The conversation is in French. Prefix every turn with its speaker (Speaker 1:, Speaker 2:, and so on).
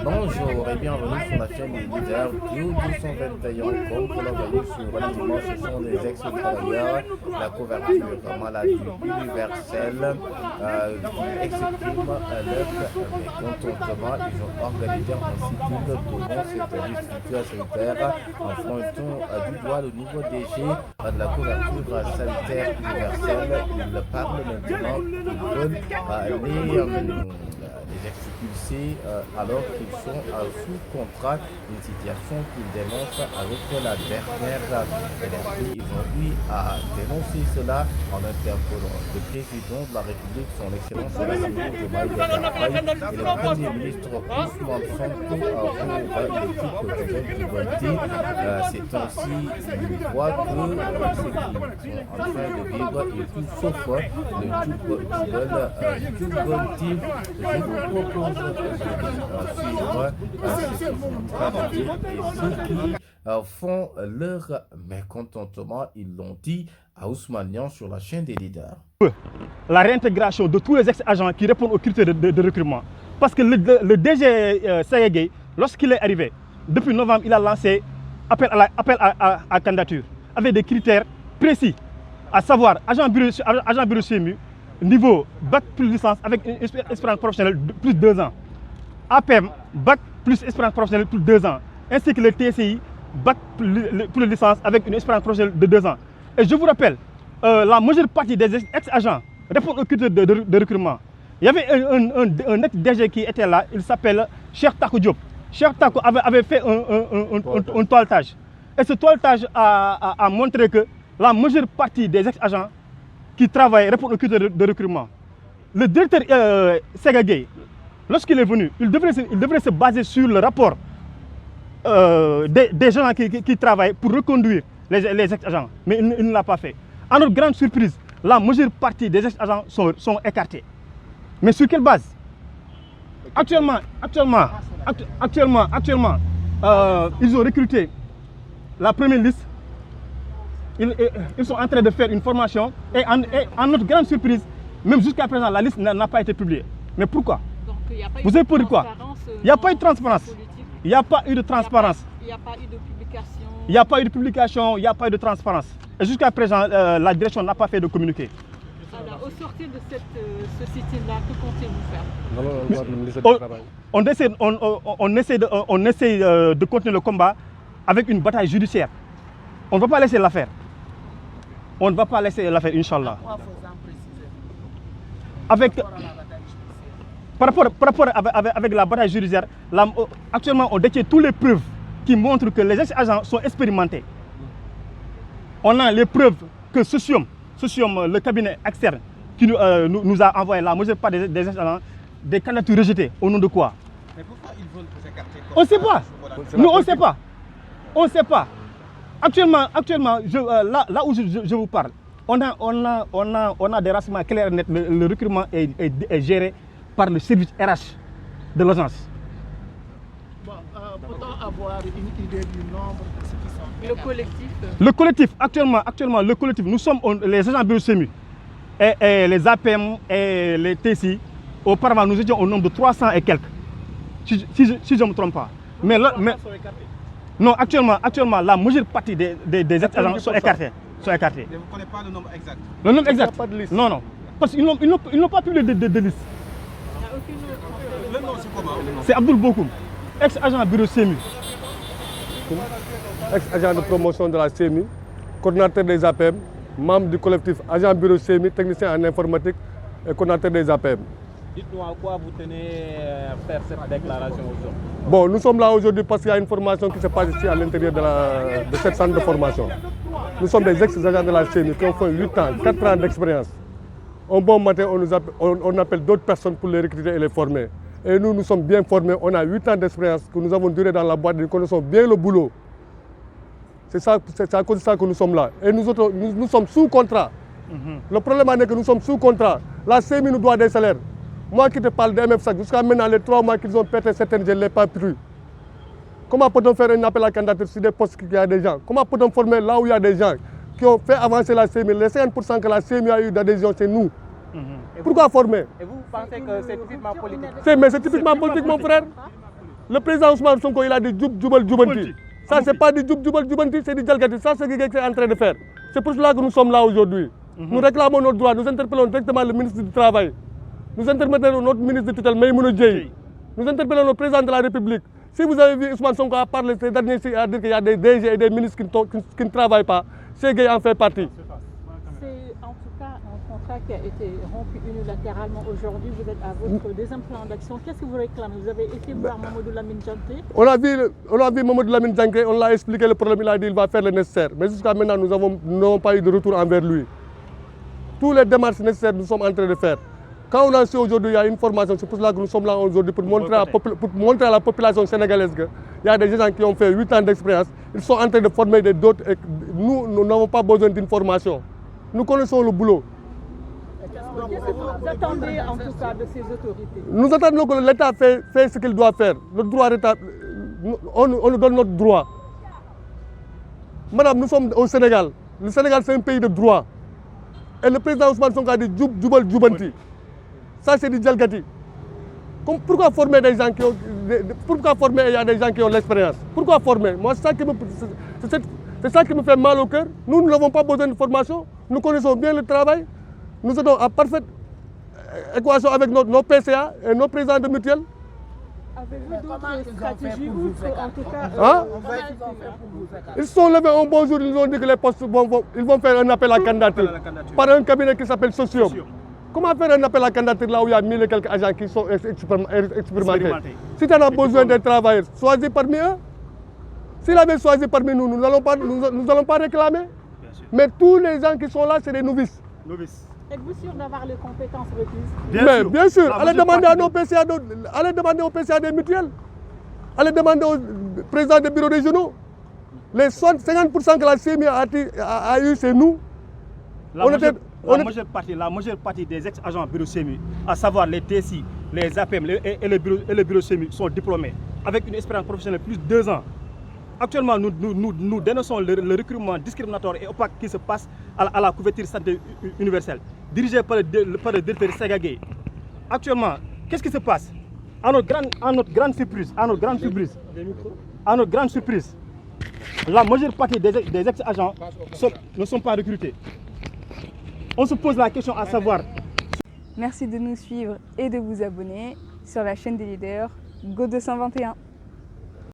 Speaker 1: Bonjour et bienvenue sur la chaîne des leaders du 221. Comme vous l'avez sur le dimanche, ce sont des ex-travailleurs. La couverture maladie universelle qui expriment leur mécontentement. Ils ont organisé un sitting donnant cette structure sanitaire en pointant du doigt le nouveau DG de la couverture sanitaire universelle. Ils parlent maintenant qu'ils veulent les expulser alors qu'ils sont sous contrat, une situation qu'ils dénoncent avec la dernière énergie. Ils ont eu à dénoncer cela en interpellant le président de la République, son excellence et le premier ministre Ousmane Sonko pour l'équipe du Bonti. C'est aussi une voie que ceux qui sont en train de vivre et tout sauf le tube Bonti. Je vous propose de suivre ceux qui font leur mécontentement. Ils l'ont dit à Ousmane Niang sur la chaîne des leaders.
Speaker 2: La réintégration de tous les ex-agents qui répondent aux critères de recrutement. Parce que le DG Sayegay, lorsqu'il est arrivé, depuis novembre, il a lancé appel à candidature avec des critères précis, à savoir agent bureau CMU, niveau bac plus licence avec une expérience professionnelle de plus de 2 ans. APM, bac plus expérience professionnelle plus de 2 ans. Ainsi que le TCI, bac plus licence avec une expérience professionnelle de 2 ans. Et je vous rappelle, la majeure partie des ex-agents répondent aux critères de recrutement. Il y avait un ex-DG qui était là, il s'appelle Cheikh Takou Diop. Cheikh Takou avait fait un toiletage. Et ce toiletage a montré que la majeure partie des ex-agents qui travaillent répondent aux critères de recrutement. Le directeur Segagay, lorsqu'il est venu, il devrait se baser sur le rapport des gens qui travaillent pour reconduire les ex-agents. Mais il ne l'a pas fait. À notre grande surprise, la majeure partie des ex-agents sont écartés. Mais sur quelle base? Actuellement, ils ont recruté la première liste. Ils sont en train de faire une formation et à notre grande surprise, même jusqu'à présent, la liste n'a pas été publiée. Mais pourquoi? Vous avez peur de quoi? Il n'y a pas eu de transparence. Il n'y a pas eu de transparence.
Speaker 3: Il n'y a pas eu de publication.
Speaker 2: Il n'y a pas eu de publication, il n'y a pas eu de transparence. Et jusqu'à présent, la direction n'a pas fait de communiqué.
Speaker 3: Alors, au sortir de ce sitting-là, que comptez-vous faire?
Speaker 2: On essaie de continuer le combat avec une bataille judiciaire. On ne va pas laisser l'affaire. On ne va pas laisser l'affaire, Inch'Allah. Par rapport avec la bataille judiciaire, actuellement on détient toutes les preuves qui montrent que les ex-agents sont expérimentés. On a les preuves que Socium, le cabinet externe, qui nous a envoyé la majeure part des ex-agents, des candidatures rejetées. Au nom de quoi?
Speaker 4: Mais pourquoi ils veulent vous écarter?
Speaker 2: On ne sait pas. Nous, on ne sait pas. On ne sait pas. Actuellement, là où je vous parle, on a des renseignements clairs et nets. Le recrutement est géré par le service RH de l'agence.
Speaker 5: Bon, peut-on avoir une idée du nombre de ceux qui sont...
Speaker 3: Le collectif
Speaker 2: Le collectif, actuellement, le collectif, nous sommes les agents bureau CMU et les APM et les TCI. Auparavant, nous étions au nombre de 300 et quelques, si je ne me trompe pas. Non, actuellement, la majeure partie des ex-agents sont écartés.
Speaker 4: Mais vous ne connaissez pas le nombre exact?
Speaker 2: Le nombre exact?
Speaker 5: Pas de liste.
Speaker 2: Non. Parce qu'ils n'ont pas publié de liste.
Speaker 4: Le nom, c'est comment?
Speaker 2: C'est Abdoul Bokoum, ex-agent bureau CMU.
Speaker 6: Ex-agent de promotion de la CMI, coordinateur des APM, membre du collectif agent bureau CMI, technicien en informatique et coordinateur des APM.
Speaker 7: Dites-nous à quoi vous tenez à faire cette déclaration aujourd'hui.
Speaker 6: Bon, nous sommes là aujourd'hui parce qu'il y a une formation qui se passe ici à l'intérieur de cette centre de formation. Nous sommes des ex-agents de la CMI qui ont fait 8 ans, 4 ans d'expérience. Un bon matin, on appelle d'autres personnes pour les recruter et les former. Et nous sommes bien formés, on a 8 ans d'expérience que nous avons duré dans la boîte, nous connaissons bien le boulot. C'est à cause de ça que nous sommes là. Et nous sommes sous contrat. Le problème est que nous sommes sous contrat. La CMI nous doit des salaires. Moi qui te parle de MF5, jusqu'à maintenant, les 3 mois qu'ils ont pété certaines, je ne l'ai pas pris. Comment peut-on faire un appel à candidature sur des postes qu'il y a des gens? Comment peut-on former là où il y a des gens qui ont fait avancer la CMI? Les 50% que la CMI a eu d'adhésion, c'est nous. Pourquoi former?
Speaker 7: Et vous pensez que c'est typiquement politique?
Speaker 6: Mais c'est typiquement politique, mon frère. Le président Ousmane Sonko, il a dit Djoub Djoubal Djoubanti. Ça, c'est pas du Djoub Djoubal Djoubanti, c'est du Djalgati. Ça, c'est ce qu'il est en train de faire. C'est pour cela que nous sommes là aujourd'hui. Nous réclamons notre droit, nous interpellons directement le ministre du Travail. Nous interpellons notre ministre de tutelle, Maïmouna Dièye. Nous interpellons le président de la République. Si vous avez vu Ousmane Sonko parler ces derniers jours, à dire qu'il y a des DG et des ministres qui ne travaillent pas, Cheikh en fait partie.
Speaker 3: C'est en tout cas un contrat qui a été rompu unilatéralement aujourd'hui. Vous êtes à votre deuxième plan d'action. Qu'est-ce que vous réclamez? Vous avez été voir Mamadou Lamine Dianté.
Speaker 6: On a vu Mamadou Lamine Dianté, on l'a expliqué le problème, il a dit qu'il va faire le nécessaire. Mais jusqu'à maintenant, nous n'avons pas eu de retour envers lui. Tous les démarches nécessaires, nous sommes en train de faire. Quand on a su aujourd'hui, il y a une formation, c'est pour cela que nous sommes là aujourd'hui, pour montrer à la population sénégalaise qu'il y a des gens qui ont fait 8 ans d'expérience, ils sont en train de former d'autres et nous n'avons pas besoin d'une formation. Nous connaissons le boulot.
Speaker 3: Qu'est-ce que vous attendez en tout cas de ces autorités?
Speaker 6: Nous attendons que l'État fait ce qu'il doit faire. Le droit on nous donne notre droit. Madame, nous sommes au Sénégal. Le Sénégal, c'est un pays de droit. Et le président Ousmane Sonko a dit Djoub Djoubal Djoubanti. Ça, c'est du Djalgati. Pourquoi former des gens qui ont... Pourquoi former il y a des gens qui ont l'expérience? Pourquoi former? Moi, c'est ça qui me fait mal au cœur. Nous n'avons pas besoin de formation. Nous connaissons bien le travail. Nous sommes en parfaite équation avec nos PCA et nos présidents de mutuelle.
Speaker 3: Avez-vous d'autres stratégies outre en tout cas
Speaker 6: Ils se sont levés un bon jour, ils ont dit que les postes ils vont faire un appel à candidature par un cabinet qui s'appelle Socium. Comment faire un appel à candidature là où il y a 1000 et quelques agents qui sont expérimentés? Si tu en as besoin de travailleurs, choisis parmi eux. S'il avait choisi parmi nous, nous n'allons pas réclamer. Mais tous les gens qui sont là, c'est des novices.
Speaker 3: Êtes-vous sûr d'avoir les compétences requises?
Speaker 6: Bien sûr. Allez demander à nos PCA, allez demander aux PCA des mutuelles. Allez demander aux présidents des bureaux régionaux. Les 50% que la CMI a eu, c'est nous.
Speaker 2: La majeure partie des ex-agents bureau CMI, à savoir les TSI, les APM et les bureaux CMI, sont diplômés avec une expérience professionnelle de plus de 2 ans. Actuellement, nous dénonçons le recrutement discriminatoire et opaque qui se passe à la couverture santé universelle, dirigée par le directeur Segagé. Actuellement, qu'est-ce qui se passe? À notre grande surprise, la majeure partie des ex-agents ne sont pas recrutés. On se pose la question à savoir...
Speaker 8: Merci de nous suivre et de vous abonner sur la chaîne des leaders Go 221.